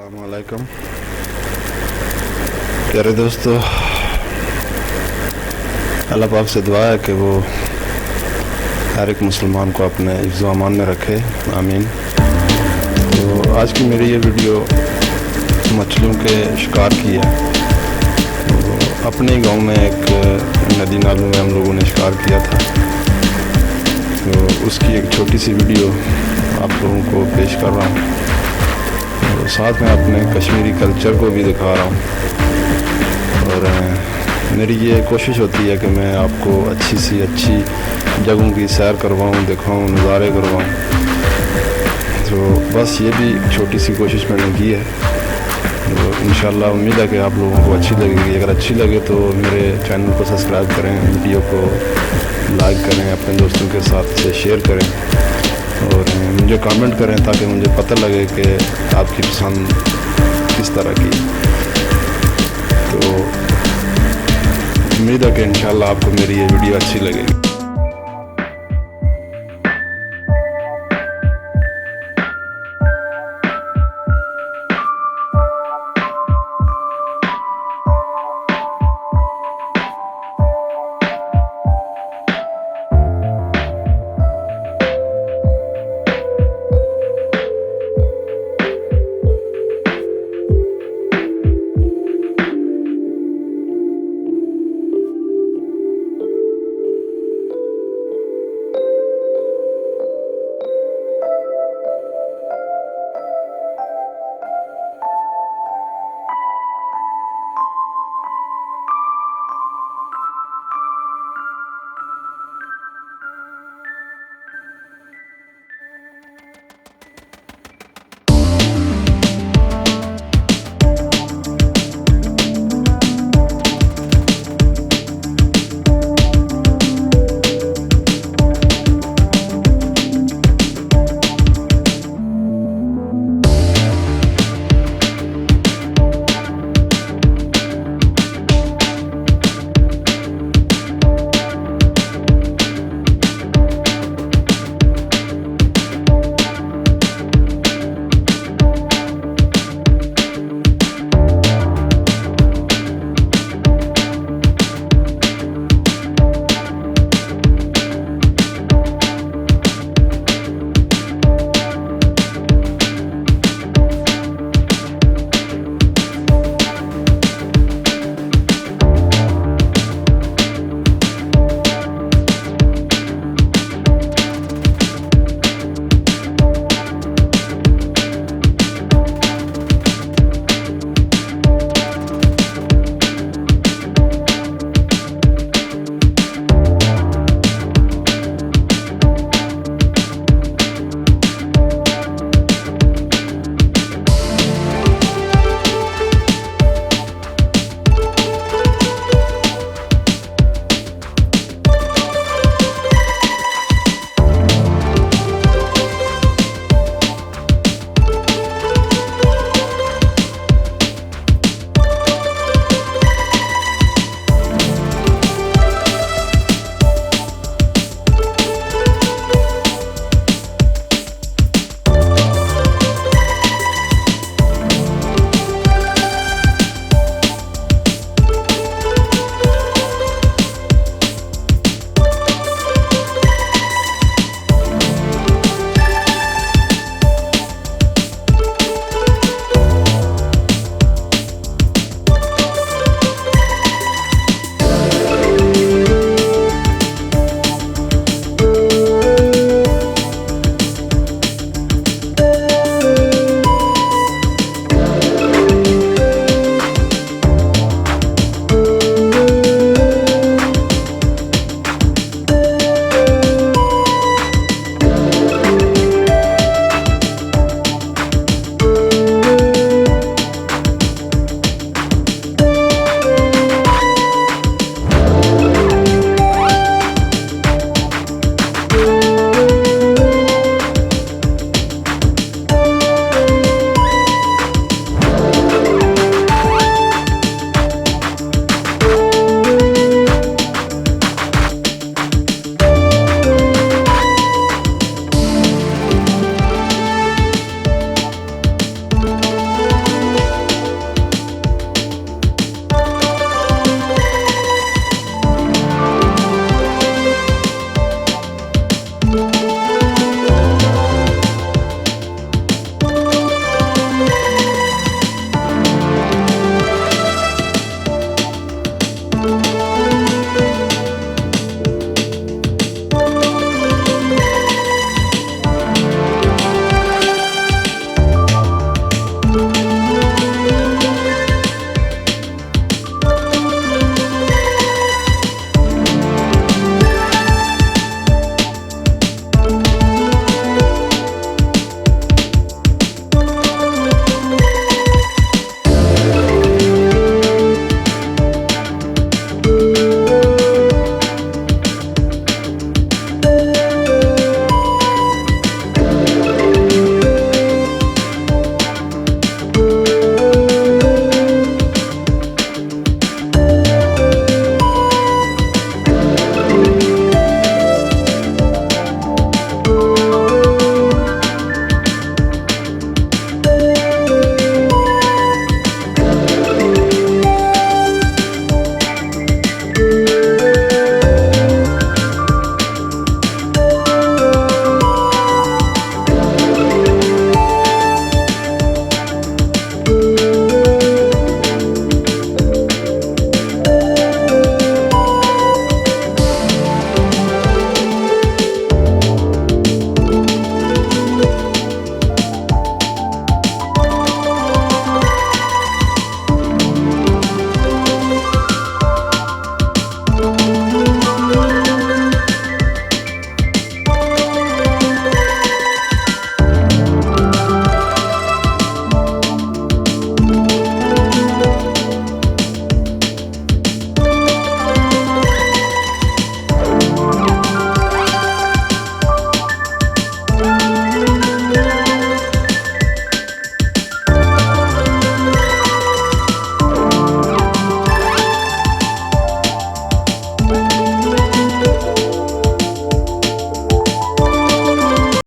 अस्सलामुअलैकुम प्यारे दोस्तों, अल्लाह पाक से दुआ है कि वो हर एक मुसलमान को अपने हिफ्ज़ व अमान में रखे, आमीन। तो आज की मेरी ये वीडियो मछलियों के शिकार की है। तो अपने ही गांव में एक नदी नालों में हम लोगों ने शिकार किया था, तो उसकी एक छोटी सी वीडियो आप लोगों को पेश कर रहा हूँ। तो साथ में अपने कश्मीरी कल्चर को भी दिखा रहा हूँ और मेरी ये कोशिश होती है कि मैं आपको अच्छी जगहों की सैर करवाऊँ, दिखाऊँ, नज़ारे करवाऊँ। तो बस ये भी छोटी सी कोशिश मैंने की है। तो इंशाल्लाह उम्मीद है कि आप लोगों को अच्छी लगेगी। अगर अच्छी लगे तो मेरे चैनल को सब्सक्राइब करें, वीडियो को लाइक करें, अपने दोस्तों के साथ से शेयर करें और मुझे कमेंट करें ताकि मुझे पता लगे कि आपकी पसंद किस तरह की। तो उम्मीद है कि इंशाल्लाह आपको मेरी ये वीडियो अच्छी लगेगी।